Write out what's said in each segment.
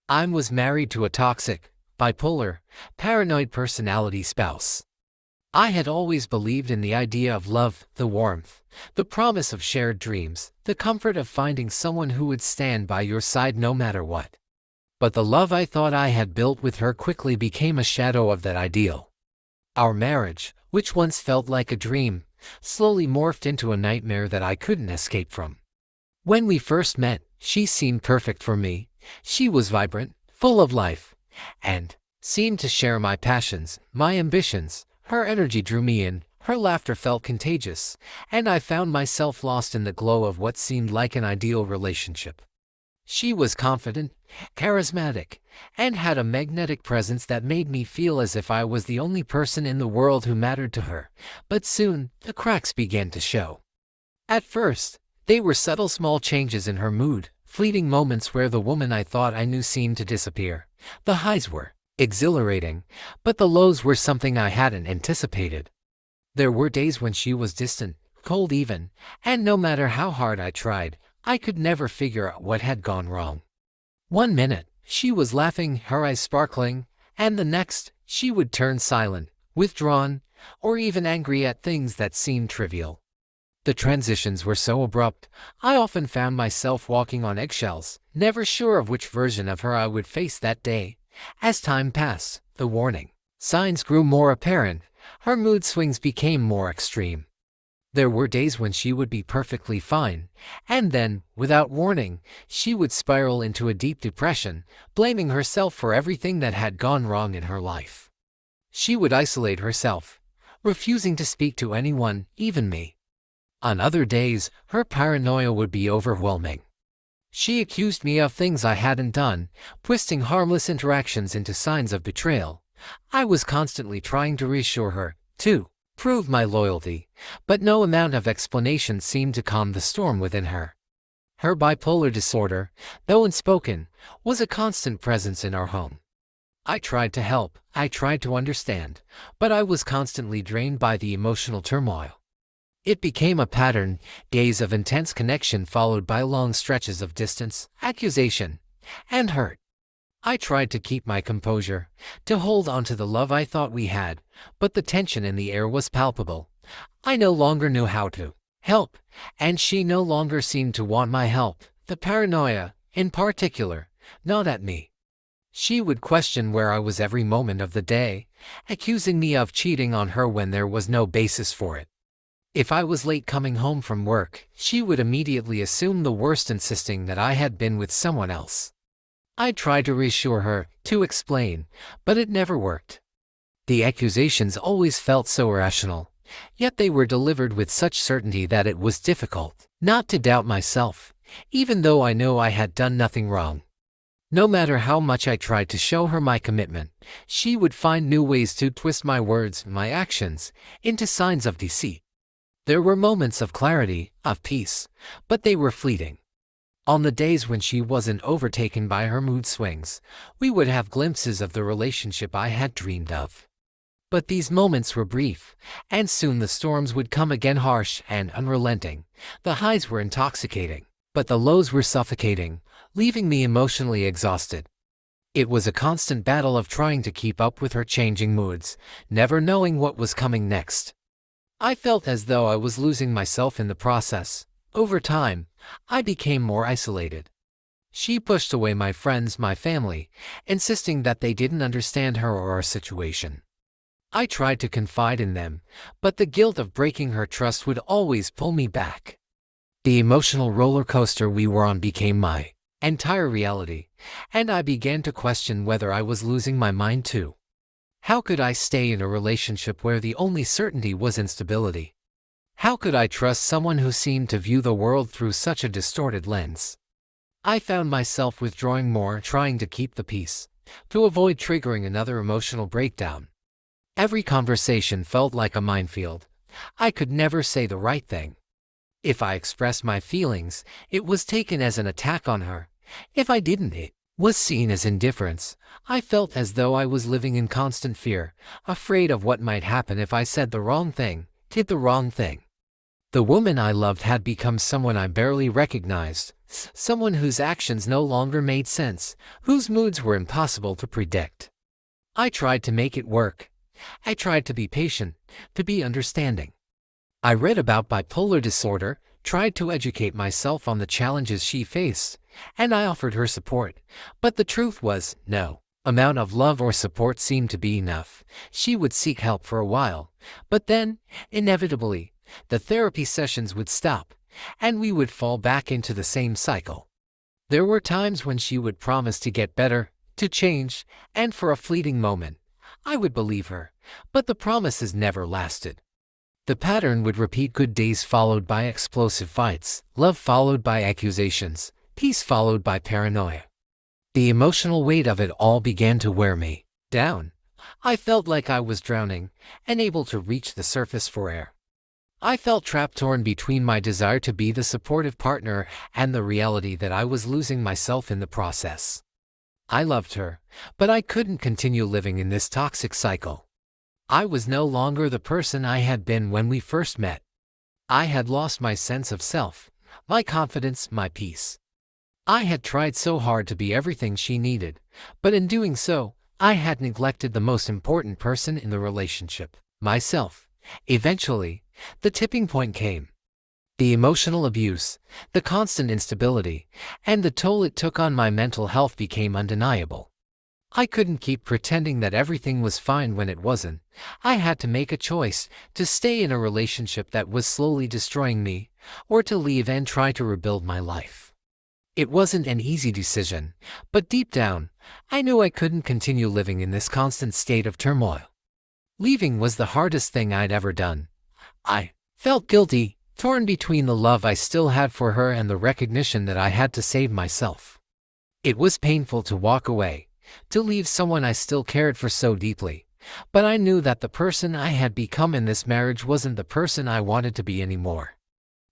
I was married to a toxic, bipolar, paranoid personality spouse. I had always believed in the idea of love, the warmth, the promise of shared dreams, the comfort of finding someone who would stand by your side no matter what. But the love I thought I had built with her quickly became a shadow of that ideal. Our marriage, which once felt like a dream, slowly morphed into a nightmare that I couldn't escape from. When we first met, she seemed perfect for me. She was vibrant, full of life, and seemed to share my passions, my ambitions. Her energy drew me in, her laughter felt contagious, and I found myself lost in the glow of what seemed like an ideal relationship. She was confident, charismatic, and had a magnetic presence that made me feel as if I was the only person in the world who mattered to her. But soon, the cracks began to show. At first, they were subtle small changes in her mood, fleeting moments where the woman I thought I knew seemed to disappear. The highs were exhilarating, but the lows were something I hadn't anticipated. There were days when she was distant, cold even, and no matter how hard I tried, I could never figure out what had gone wrong. One minute, she was laughing, her eyes sparkling, and the next, she would turn silent, withdrawn, or even angry at things that seemed trivial. The transitions were so abrupt, I often found myself walking on eggshells, never sure of which version of her I would face that day. As time passed, the warning signs grew more apparent. Her mood swings became more extreme. There were days when she would be perfectly fine, and then, without warning, she would spiral into a deep depression, blaming herself for everything that had gone wrong in her life. She would isolate herself, refusing to speak to anyone, even me. On other days, her paranoia would be overwhelming. She accused me of things I hadn't done, twisting harmless interactions into signs of betrayal. I was constantly trying to reassure her, to prove my loyalty, but no amount of explanation seemed to calm the storm within her. Her bipolar disorder, though unspoken, was a constant presence in our home. I tried to help, I tried to understand, but I was constantly drained by the emotional turmoil. It became a pattern, days of intense connection followed by long stretches of distance, accusation, and hurt. I tried to keep my composure, to hold on to the love I thought we had, but the tension in the air was palpable. I no longer knew how to help, and she no longer seemed to want my help, the paranoia, in particular, gnawed at me. She would question where I was every moment of the day, accusing me of cheating on her when there was no basis for it. If I was late coming home from work, she would immediately assume the worst, insisting that I had been with someone else. I tried to reassure her, to explain, but it never worked. The accusations always felt so irrational, yet they were delivered with such certainty that it was difficult not to doubt myself, even though I knew I had done nothing wrong. No matter how much I tried to show her my commitment, she would find new ways to twist my words, my actions, into signs of deceit. There were moments of clarity, of peace, but they were fleeting. On the days when she wasn't overtaken by her mood swings, we would have glimpses of the relationship I had dreamed of. But these moments were brief, and soon the storms would come again, harsh and unrelenting. The highs were intoxicating, but the lows were suffocating, leaving me emotionally exhausted. It was a constant battle of trying to keep up with her changing moods, never knowing what was coming next. I felt as though I was losing myself in the process. Over time, I became more isolated. She pushed away my friends, my family, insisting that they didn't understand her or our situation. I tried to confide in them, but the guilt of breaking her trust would always pull me back. The emotional roller coaster we were on became my entire reality, and I began to question whether I was losing my mind too. How could I stay in a relationship where the only certainty was instability? How could I trust someone who seemed to view the world through such a distorted lens? I found myself withdrawing more, trying to keep the peace, to avoid triggering another emotional breakdown. Every conversation felt like a minefield. I could never say the right thing. If I expressed my feelings, it was taken as an attack on her. If I didn't, it was seen as indifference. I felt as though I was living in constant fear, afraid of what might happen if I said the wrong thing, did the wrong thing. The woman I loved had become someone I barely recognized, someone whose actions no longer made sense, whose moods were impossible to predict. I tried to make it work. I tried to be patient, to be understanding. I read about bipolar disorder, tried to educate myself on the challenges she faced, and I offered her support. But the truth was, no amount of love or support seemed to be enough. She would seek help for a while, but then, inevitably, the therapy sessions would stop, and we would fall back into the same cycle. There were times when she would promise to get better, to change, and for a fleeting moment, I would believe her, but the promises never lasted. The pattern would repeat: good days followed by explosive fights, love followed by accusations, peace followed by paranoia. The emotional weight of it all began to wear me down. I felt like I was drowning, unable to reach the surface for air. I felt trapped, torn between my desire to be the supportive partner and the reality that I was losing myself in the process. I loved her, but I couldn't continue living in this toxic cycle. I was no longer the person I had been when we first met. I had lost my sense of self, my confidence, my peace. I had tried so hard to be everything she needed, but in doing so, I had neglected the most important person in the relationship, myself. Eventually, the tipping point came. The emotional abuse, the constant instability, and the toll it took on my mental health became undeniable. I couldn't keep pretending that everything was fine when it wasn't. I had to make a choice: to stay in a relationship that was slowly destroying me, or to leave and try to rebuild my life. It wasn't an easy decision, but deep down, I knew I couldn't continue living in this constant state of turmoil. Leaving was the hardest thing I'd ever done. I felt guilty, torn between the love I still had for her and the recognition that I had to save myself. It was painful to walk away, to leave someone I still cared for so deeply, but I knew that the person I had become in this marriage wasn't the person I wanted to be anymore.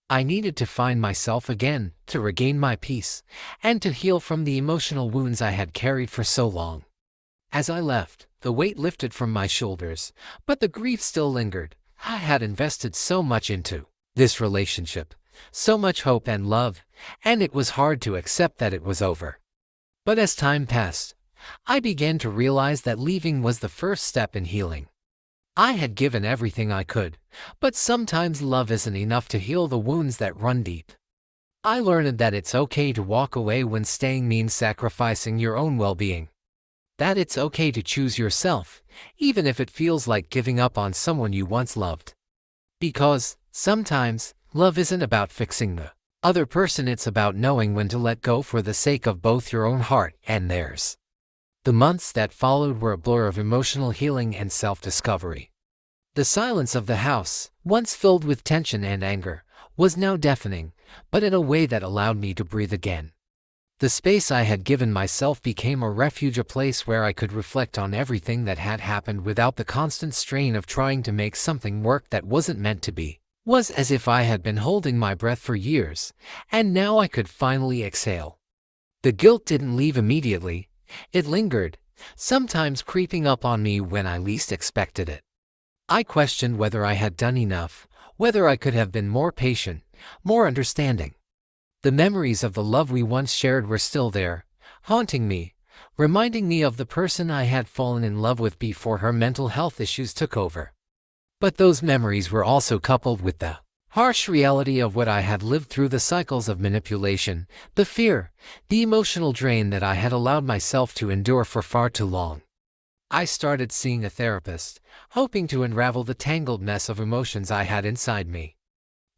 I needed to find myself again, to regain my peace, and to heal from the emotional wounds I had carried for so long. As I left, the weight lifted from my shoulders, but the grief still lingered. I had invested so much into this relationship, so much hope and love, and it was hard to accept that it was over. But as time passed, I began to realize that leaving was the first step in healing. I had given everything I could, but sometimes love isn't enough to heal the wounds that run deep. I learned that it's okay to walk away when staying means sacrificing your own well-being. That it's okay to choose yourself, even if it feels like giving up on someone you once loved. Because, sometimes, love isn't about fixing the other person, it's about knowing when to let go for the sake of both your own heart and theirs. The months that followed were a blur of emotional healing and self-discovery. The silence of the house, once filled with tension and anger, was now deafening, but in a way that allowed me to breathe again. The space I had given myself became a refuge, a place where I could reflect on everything that had happened without the constant strain of trying to make something work that wasn't meant to be. It was as if I had been holding my breath for years, and now I could finally exhale. The guilt didn't leave immediately. It lingered, sometimes creeping up on me when I least expected it. I questioned whether I had done enough, whether I could have been more patient, more understanding. The memories of the love we once shared were still there, haunting me, reminding me of the person I had fallen in love with before her mental health issues took over. But those memories were also coupled with the harsh reality of what I had lived through: the cycles of manipulation, the fear, the emotional drain that I had allowed myself to endure for far too long. I started seeing a therapist, hoping to unravel the tangled mess of emotions I had inside me.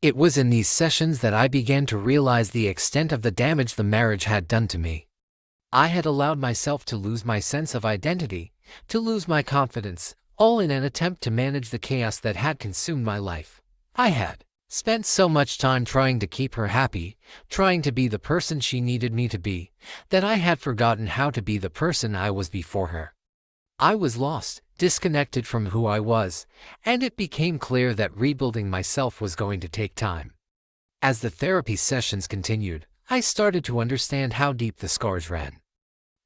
It was in these sessions that I began to realize the extent of the damage the marriage had done to me. I had allowed myself to lose my sense of identity, to lose my confidence, all in an attempt to manage the chaos that had consumed my life. I had spent so much time trying to keep her happy, trying to be the person she needed me to be, that I had forgotten how to be the person I was before her. I was lost, disconnected from who I was, and it became clear that rebuilding myself was going to take time. As the therapy sessions continued, I started to understand how deep the scars ran.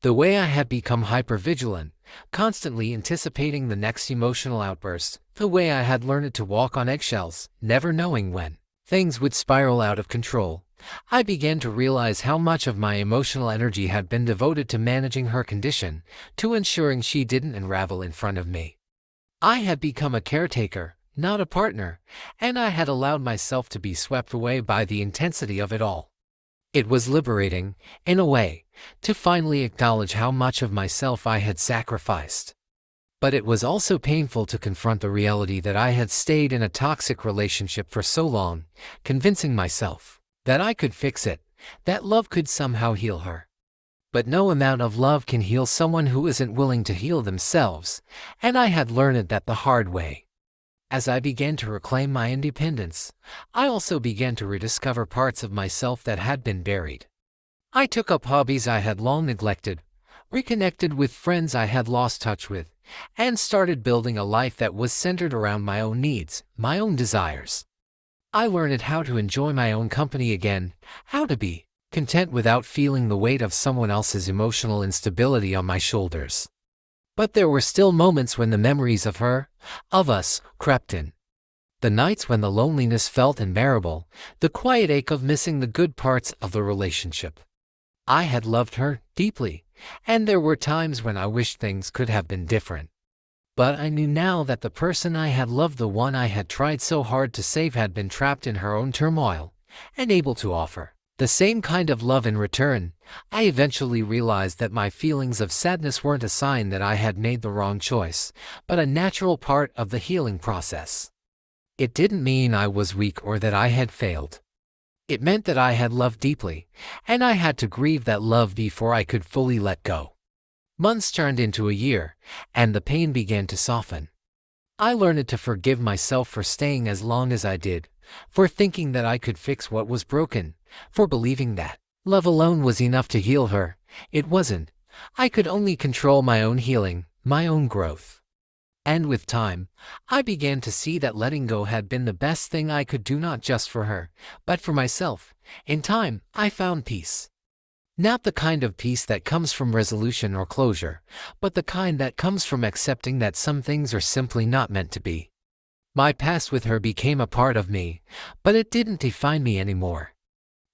The way I had become hypervigilant, constantly anticipating the next emotional outburst, the way I had learned to walk on eggshells, never knowing when things would spiral out of control. I began to realize how much of my emotional energy had been devoted to managing her condition, to ensuring she didn't unravel in front of me. I had become a caretaker, not a partner, and I had allowed myself to be swept away by the intensity of it all. It was liberating, in a way, to finally acknowledge how much of myself I had sacrificed. But it was also painful to confront the reality that I had stayed in a toxic relationship for so long, convincing myself that I could fix it, that love could somehow heal her. But no amount of love can heal someone who isn't willing to heal themselves, and I had learned that the hard way. As I began to reclaim my independence, I also began to rediscover parts of myself that had been buried. I took up hobbies I had long neglected, reconnected with friends I had lost touch with, and started building a life that was centered around my own needs, my own desires. I learned how to enjoy my own company again, how to be content without feeling the weight of someone else's emotional instability on my shoulders. But there were still moments when the memories of her, of us, crept in. The nights when the loneliness felt unbearable, the quiet ache of missing the good parts of the relationship. I had loved her deeply, and there were times when I wished things could have been different. But I knew now that the person I had loved, the one I had tried so hard to save, had been trapped in her own turmoil, unable to offer the same kind of love in return. I eventually realized that my feelings of sadness weren't a sign that I had made the wrong choice, but a natural part of the healing process. It didn't mean I was weak or that I had failed. It meant that I had loved deeply, and I had to grieve that love before I could fully let go. Months turned into a year, and the pain began to soften. I learned to forgive myself for staying as long as I did, for thinking that I could fix what was broken, for believing that love alone was enough to heal her. It wasn't. I could only control my own healing, my own growth. And with time, I began to see that letting go had been the best thing I could do, not just for her, but for myself. In time, I found peace. Not the kind of peace that comes from resolution or closure, but the kind that comes from accepting that some things are simply not meant to be. My past with her became a part of me, but it didn't define me anymore.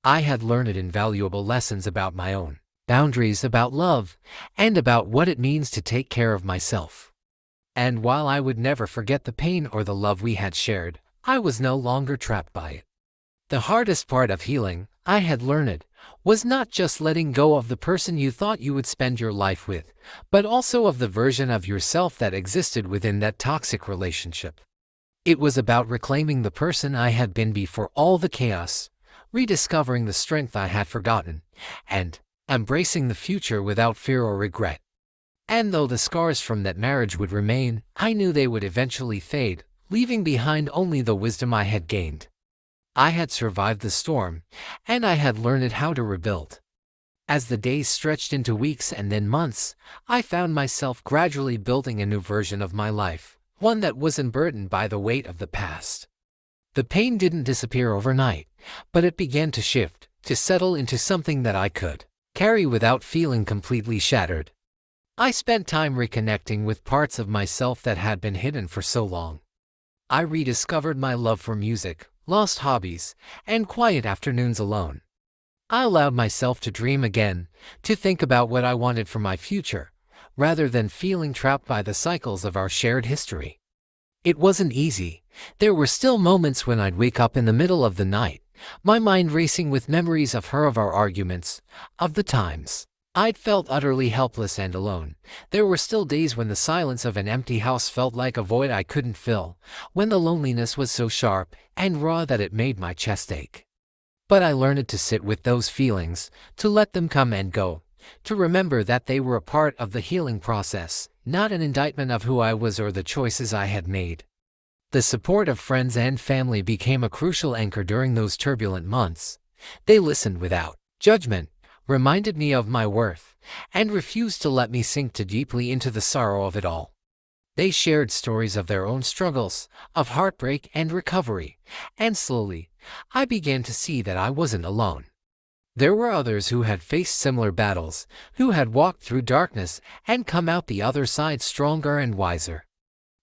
I had learned invaluable lessons about my own boundaries, about love, and about what it means to take care of myself. And while I would never forget the pain or the love we had shared, I was no longer trapped by it. The hardest part of healing, I had learned, was not just letting go of the person you thought you would spend your life with, but also of the version of yourself that existed within that toxic relationship. It was about reclaiming the person I had been before all the chaos, rediscovering the strength I had forgotten, and embracing the future without fear or regret. And though the scars from that marriage would remain, I knew they would eventually fade, leaving behind only the wisdom I had gained. I had survived the storm, and I had learned how to rebuild. As the days stretched into weeks and then months, I found myself gradually building a new version of my life, one that wasn't burdened by the weight of the past. The pain didn't disappear overnight, but it began to shift, to settle into something that I could carry without feeling completely shattered. I spent time reconnecting with parts of myself that had been hidden for so long. I rediscovered my love for music, lost hobbies, and quiet afternoons alone. I allowed myself to dream again, to think about what I wanted for my future, rather than feeling trapped by the cycles of our shared history. It wasn't easy. There were still moments when I'd wake up in the middle of the night, my mind racing with memories of her, of our arguments, of the times I'd felt utterly helpless and alone. There were still days when the silence of an empty house felt like a void I couldn't fill, when the loneliness was so sharp and raw that it made my chest ache. But I learned to sit with those feelings, to let them come and go, to remember that they were a part of the healing process, not an indictment of who I was or the choices I had made. The support of friends and family became a crucial anchor during those turbulent months. They listened without judgment, reminded me of my worth, and refused to let me sink too deeply into the sorrow of it all. They shared stories of their own struggles, of heartbreak and recovery, and slowly, I began to see that I wasn't alone. There were others who had faced similar battles, who had walked through darkness and come out the other side stronger and wiser.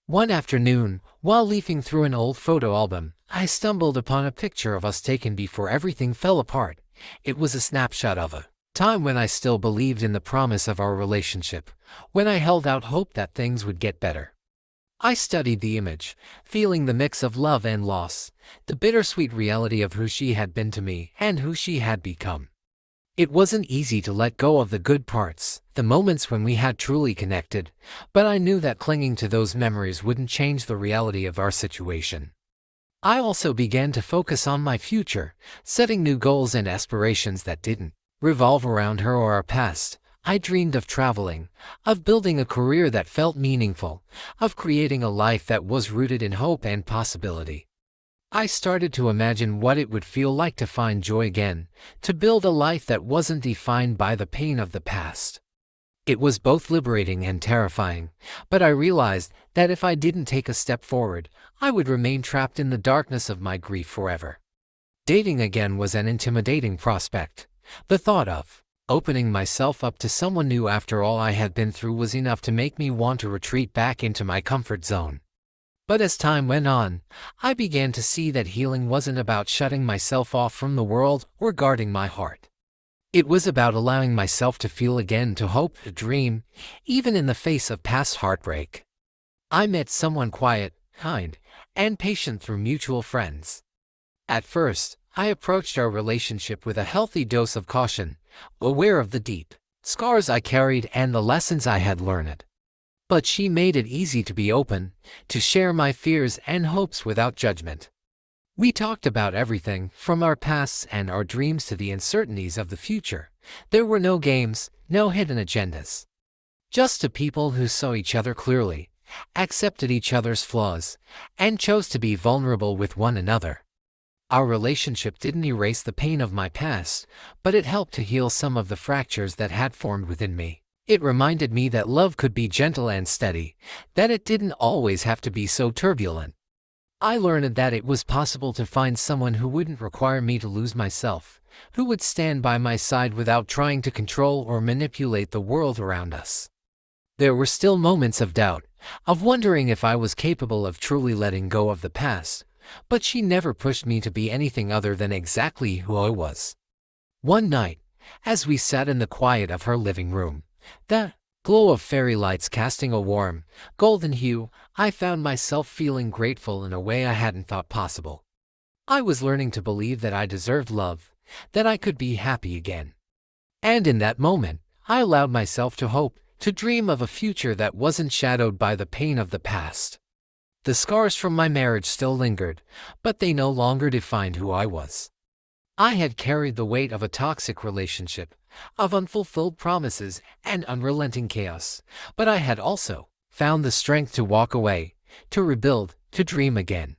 One afternoon, while leafing through an old photo album, I stumbled upon a picture of us taken before everything fell apart. It was a snapshot of a time when I still believed in the promise of our relationship, when I held out hope that things would get better. I studied the image, feeling the mix of love and loss, the bittersweet reality of who she had been to me and who she had become. It wasn't easy to let go of the good parts, the moments when we had truly connected, but I knew that clinging to those memories wouldn't change the reality of our situation. I also began to focus on my future, setting new goals and aspirations that didn't revolve around her or our past. I dreamed of traveling, of building a career that felt meaningful, of creating a life that was rooted in hope and possibility. I started to imagine what it would feel like to find joy again, to build a life that wasn't defined by the pain of the past. It was both liberating and terrifying, but I realized that if I didn't take a step forward, I would remain trapped in the darkness of my grief forever. Dating again was an intimidating prospect. The thought of opening myself up to someone new after all I had been through was enough to make me want to retreat back into my comfort zone. But as time went on, I began to see that healing wasn't about shutting myself off from the world or guarding my heart. It was about allowing myself to feel again, to hope, to dream, even in the face of past heartbreak. I met someone quiet, kind, and patient through mutual friends. At first, I approached our relationship with a healthy dose of caution, aware of the deep scars I carried and the lessons I had learned. But she made it easy to be open, to share my fears and hopes without judgment. We talked about everything, from our pasts and our dreams to the uncertainties of the future. There were no games, no hidden agendas. Just two people who saw each other clearly, accepted each other's flaws, and chose to be vulnerable with one another. Our relationship didn't erase the pain of my past, but it helped to heal some of the fractures that had formed within me. It reminded me that love could be gentle and steady, that it didn't always have to be so turbulent. I learned that it was possible to find someone who wouldn't require me to lose myself, who would stand by my side without trying to control or manipulate the world around us. There were still moments of doubt, of wondering if I was capable of truly letting go of the past, but she never pushed me to be anything other than exactly who I was. One night, as we sat in the quiet of her living room, the glow of fairy lights casting a warm, golden hue, I found myself feeling grateful in a way I hadn't thought possible. I was learning to believe that I deserved love, that I could be happy again. And in that moment, I allowed myself to hope, to dream of a future that wasn't shadowed by the pain of the past. The scars from my marriage still lingered, but they no longer defined who I was. I had carried the weight of a toxic relationship, of unfulfilled promises and unrelenting chaos, but I had also found the strength to walk away, to rebuild, to dream again.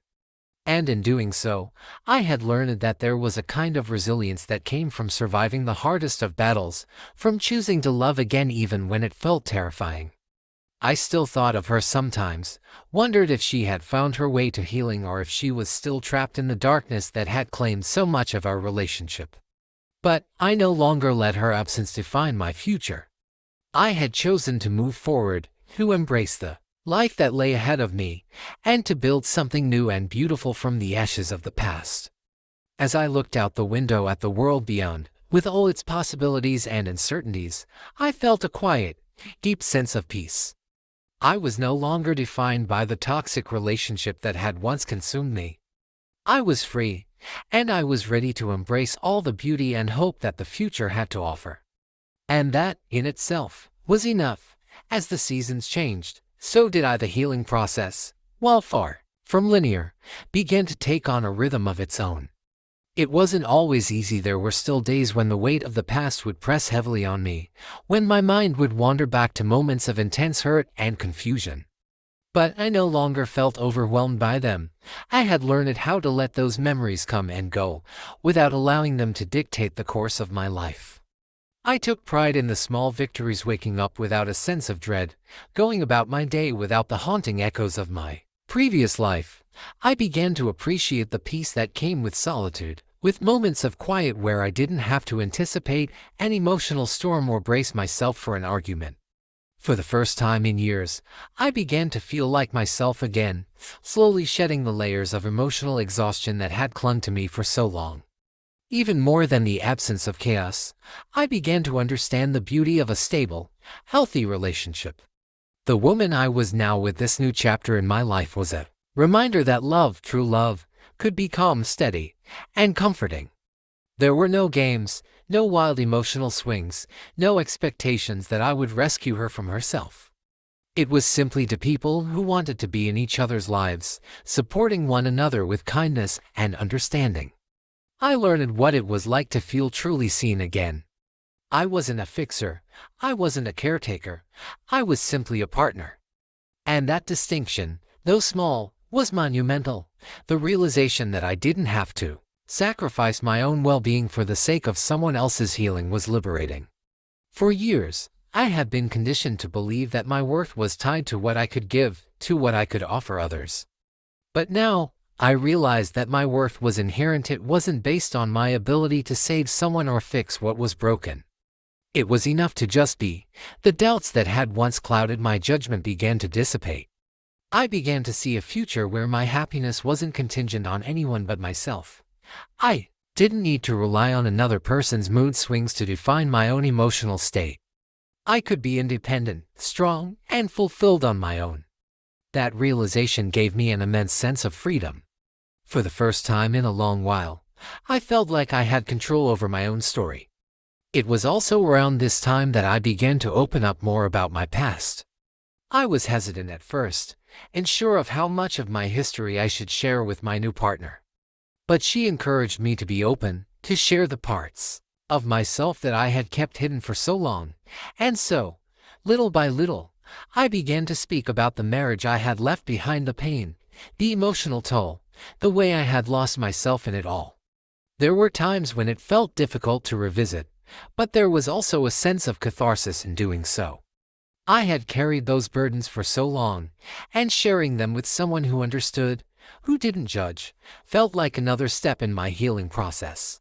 And in doing so, I had learned that there was a kind of resilience that came from surviving the hardest of battles, from choosing to love again even when it felt terrifying. I still thought of her sometimes, wondered if she had found her way to healing or if she was still trapped in the darkness that had claimed so much of our relationship. But I no longer let her absence define my future. I had chosen to move forward, to embrace the life that lay ahead of me, and to build something new and beautiful from the ashes of the past. As I looked out the window at the world beyond, with all its possibilities and uncertainties, I felt a quiet, deep sense of peace. I was no longer defined by the toxic relationship that had once consumed me. I was free, and I was ready to embrace all the beauty and hope that the future had to offer. And that, in itself, was enough. As the seasons changed, so did I. The healing process, while far from linear, began to take on a rhythm of its own. It wasn't always easy. There were still days when the weight of the past would press heavily on me, when my mind would wander back to moments of intense hurt and confusion. But I no longer felt overwhelmed by them. I had learned how to let those memories come and go, without allowing them to dictate the course of my life. I took pride in the small victories, waking up without a sense of dread, going about my day without the haunting echoes of my previous life. I began to appreciate the peace that came with solitude, with moments of quiet where I didn't have to anticipate an emotional storm or brace myself for an argument. For the first time in years, I began to feel like myself again, slowly shedding the layers of emotional exhaustion that had clung to me for so long. Even more than the absence of chaos, I began to understand the beauty of a stable, healthy relationship. The woman I was now with this new chapter in my life was a reminder that love, true love, could be calm, steady, and comforting. There were no games, no wild emotional swings, no expectations that I would rescue her from herself. It was simply two people who wanted to be in each other's lives, supporting one another with kindness and understanding. I learned what it was like to feel truly seen again. I wasn't a fixer, I wasn't a caretaker, I was simply a partner. And that distinction, though small, was monumental. The realization that I didn't have to sacrifice my own well-being for the sake of someone else's healing was liberating. For years, I had been conditioned to believe that my worth was tied to what I could give, to what I could offer others. But now, I realized that my worth was inherent. It wasn't based on my ability to save someone or fix what was broken. It was enough to just be. The doubts that had once clouded my judgment began to dissipate. I began to see a future where my happiness wasn't contingent on anyone but myself. I didn't need to rely on another person's mood swings to define my own emotional state. I could be independent, strong, and fulfilled on my own. That realization gave me an immense sense of freedom. For the first time in a long while, I felt like I had control over my own story. It was also around this time that I began to open up more about my past. I was hesitant at first, unsure of how much of my history I should share with my new partner. But she encouraged me to be open, to share the parts of myself that I had kept hidden for so long. And so, little by little, I began to speak about the marriage I had left behind, the pain, the emotional toll, the way I had lost myself in it all. There were times when it felt difficult to revisit, but there was also a sense of catharsis in doing so. I had carried those burdens for so long, and sharing them with someone who understood, who didn't judge, felt like another step in my healing process.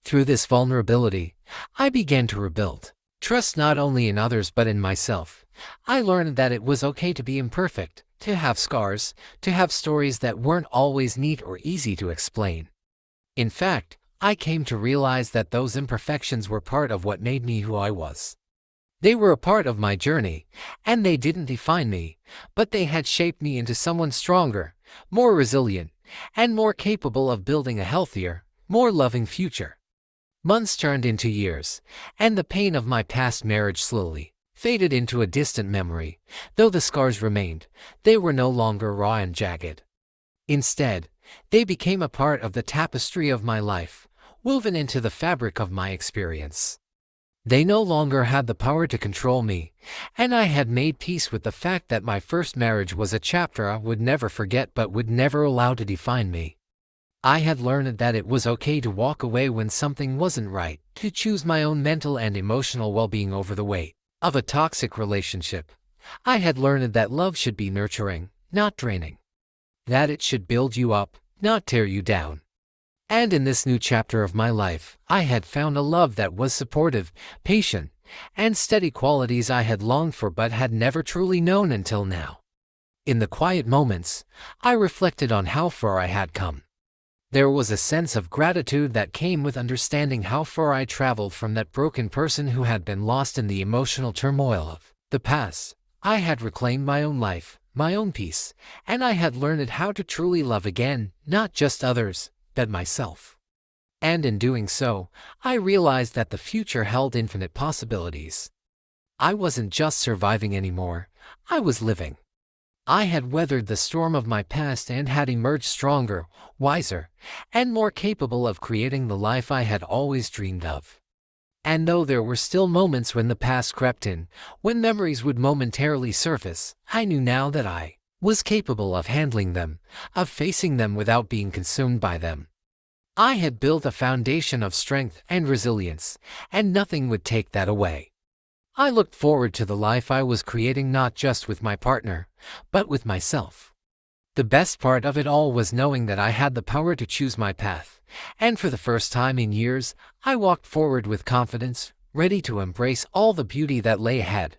Through this vulnerability, I began to rebuild trust not only in others but in myself. I learned that it was okay to be imperfect, to have scars, to have stories that weren't always neat or easy to explain. In fact, I came to realize that those imperfections were part of what made me who I was. They were a part of my journey, and they didn't define me, but they had shaped me into someone stronger, more resilient, and more capable of building a healthier, more loving future. Months turned into years, and the pain of my past marriage slowly faded into a distant memory. Though the scars remained, they were no longer raw and jagged. Instead, they became a part of the tapestry of my life, woven into the fabric of my experience. They no longer had the power to control me, and I had made peace with the fact that my first marriage was a chapter I would never forget but would never allow to define me. I had learned that it was okay to walk away when something wasn't right, to choose my own mental and emotional well-being over the weight of a toxic relationship. I had learned that love should be nurturing, not draining. That it should build you up, not tear you down. And in this new chapter of my life, I had found a love that was supportive, patient, and steady, qualities I had longed for but had never truly known until now. In the quiet moments, I reflected on how far I had come. There was a sense of gratitude that came with understanding how far I traveled from that broken person who had been lost in the emotional turmoil of the past. I had reclaimed my own life, my own peace, and I had learned how to truly love again, not just others, but myself. And in doing so, I realized that the future held infinite possibilities. I wasn't just surviving anymore, I was living. I had weathered the storm of my past and had emerged stronger, wiser, and more capable of creating the life I had always dreamed of. And though there were still moments when the past crept in, when memories would momentarily surface, I knew now that I was capable of handling them, of facing them without being consumed by them. I had built a foundation of strength and resilience, and nothing would take that away. I looked forward to the life I was creating, not just with my partner, but with myself. The best part of it all was knowing that I had the power to choose my path, and for the first time in years, I walked forward with confidence, ready to embrace all the beauty that lay ahead.